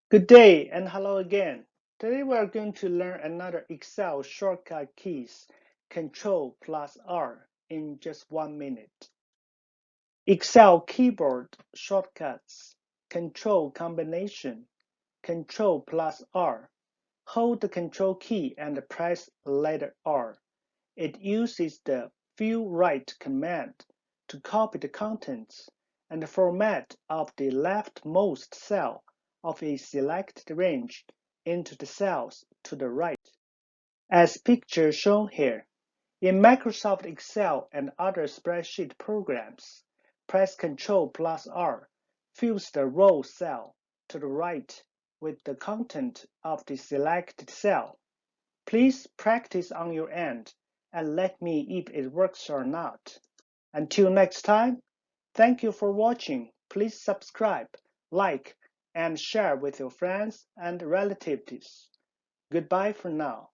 Good day and hello again. Today we are going to learn another Excel shortcut keys, Ctrl plus R, in just 1 minute. Excel keyboard shortcuts, Control combination, Ctrl plus R. Hold the Control key and press letter R. It uses the View Right command to copy the contents and format of the leftmost cell of a selected range into the cells to the right, as picture shown here. In Microsoft Excel and other spreadsheet programs, press Ctrl plus R fills the row cell to the right with the content of the selected cell. Please practice on your end and let me if it works or not. Until next time, thank you for watching. Please subscribe, like, and share with your friends and relatives. Goodbye for now.